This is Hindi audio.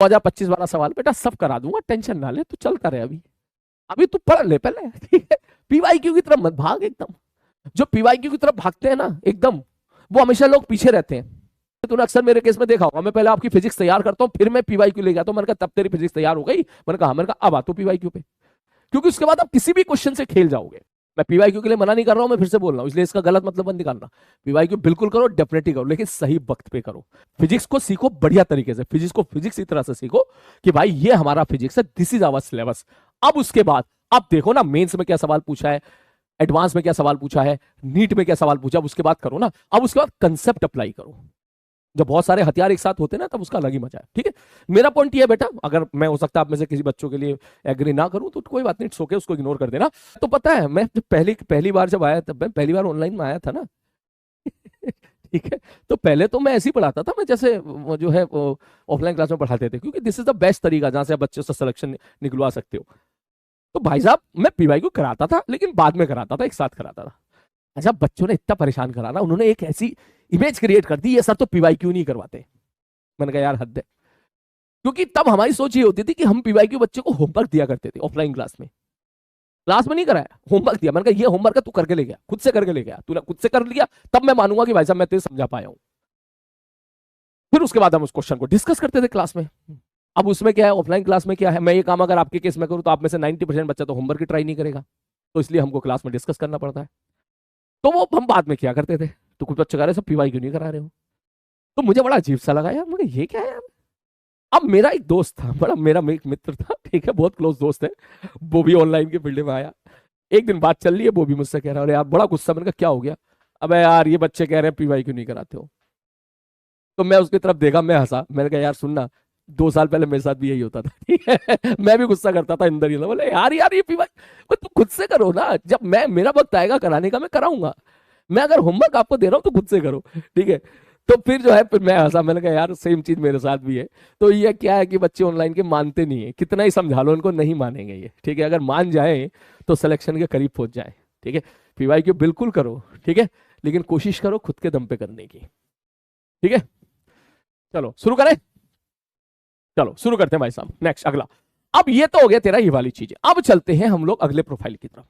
2025 वाला सवाल बेटा सब करा दूंगा, टेंशन ना ले, तू चलता रहे। अभी अभी तू पढ़ ले पहले, ठीक है। पीवाईक्यू की तरफ मत भाग एकदम। जो पीवाईक्यू की तरफ भागते हैं ना एकदम, वो हमेशा लोग पीछे रहते हैं। तूने अक्सर मेरे केस में देखा होगा, मैं पहले आपकी फिजिक्स तैयार करता हूँ, फिर मैं पीवाईक्यू ले जाता हूँ। मैंने कहा तब तेरी फिजिक्स तैयार हो गई? मैंने कहा अब आ तू पीवाईक्यू पे, क्योंकि उसके बाद आप किसी भी क्वेश्चन से खेल जाओगे। मैं पीवाईक्यू के लिए मना नहीं कर रहा हूं, मैं फिर से बोल रहा हूं, इसलिए इसका गलत मतलब मत निकालना। पीवाईक्यू बिल्कुल करो, डेफिनेटली करो, लेकिन सही वक्त पे करो। फिजिक्स को सीखो बढ़िया तरीके से, फिजिक्स को फिजिक्स की तरह से सीखो कि भाई ये हमारा फिजिक्स है, दिस इज आवर सिलेबस। अब उसके बाद अब देखो ना मेंस में क्या सवाल पूछा है, एडवांस में क्या सवाल पूछा है, नीट में क्या सवाल पूछा, उसके बाद करो ना। अब उसके बाद कंसेप्ट अप्लाई करो। जब बहुत सारे हथियार एक साथ होते हैं ना, तब उसका अलग ही मजा है, ठीक है। मेरा पॉइंट ये है बेटा, अगर मैं हो सकता है आप में से किसी बच्चों के लिए एग्री ना करूं तो कोई बात नहीं, सो के उसको इग्नोर कर देना। तो पता है मैं जब पहली बार जब आया, तब मैं पहली बार ऑनलाइन में आया था ना ठीक है। तो पहले तो मैं ऐसे ही पढ़ाता था, मैं जैसे वो जो है ऑफलाइन क्लास में पढ़ाते थे, क्योंकि दिस इज द बेस्ट तरीका जहां से आप बच्चों से सिलेक्शन निकलवा सकते हो। तो भाई साहब मैं पीवाईक्यू कराता था, लेकिन बाद में कराता था, एक साथ कराता था। अच्छा, बच्चों ने इतना परेशान करा ना, उन्होंने एक ऐसी इमेज क्रिएट कर दी, ये सर तो पीवाईक्यू नहीं करवाते। मैंने कहा यार हद है, क्योंकि तब हमारी सोच ये होती थी कि हम पीवाईक्यू बच्चे को होमवर्क दिया करते थे ऑफलाइन क्लास में नहीं कराया, होमवर्क दिया। मैंने कहा ये होमवर्क है, तू करके ले गया, खुद से करके ले गया, तूने खुद से कर लिया, तब मैं मानूंगा कि भाई साहब मैं तेरे समझा पाया हूं। फिर उसके बाद हम उस क्वेश्चन को डिस्कस करते थे क्लास में। अब उसमें क्या है, ऑफलाइन क्लास में क्या है, मैं ये काम अगर आपके केस में करूं तो आप में से 90% बच्चा तो होमवर्क ही ट्राई नहीं करेगा, तो इसलिए हमको क्लास में डिस्कस करना पड़ता है। तो वो हम बाद में क्या करते थे, तो कुछ बच्चे कह रहे सब पीवाई क्यों नहीं करा रहे हो। तो मुझे बड़ा अजीब सा लगा यार, मुझे ये क्या है यार। अब मेरा एक दोस्त था, बड़ा मेरा एक मित्र था, ठीक है, बहुत क्लोज दोस्त है, वो भी ऑनलाइन के फील्ड में आया। एक दिन बात चल रही है, वो भी मुझसे कह रहा है यार बड़ा गुस्सा। मैंने कहा क्या हो गया? अबे यार ये बच्चे कह रहे हैं पीवाई क्यों नहीं कराते हो। तो मैं उसकी तरफ देखा, मैं हंसा, मैंने कहा यार सुनना, 2 साल पहले मेरे साथ भी यही होता था, ठीक है मैं भी गुस्सा करता था अंदर ही था, बोले यार यार ये पीवाई तुम खुद से करो ना, जब मैं मेरा वक्त आएगा कराने का मैं कराऊंगा। मैं अगर होमवर्क आपको दे रहा हूं तो खुद से करो, ठीक है। तो फिर जो है, फिर मैं हंसा, मैंने कहा यार सेम चीज मेरे साथ भी है। तो ये क्या है कि बच्चे ऑनलाइन के मानते नहीं है, कितना ही समझा लो उनको नहीं मानेंगे ये, ठीक है। अगर मान जाए तो सिलेक्शन के करीब पहुंच जाए, ठीक है। पीवाईक्यू बिल्कुल करो, ठीक है, लेकिन कोशिश करो खुद के दम पे करने की, ठीक है। चलो शुरू करें, चलो शुरू करते हैं भाई साहब। नेक्स्ट अगला, अब ये तो हो गया तेरा ये वाली चीजें, अब चलते हैं हम लोग अगले प्रोफाइल की तरफ।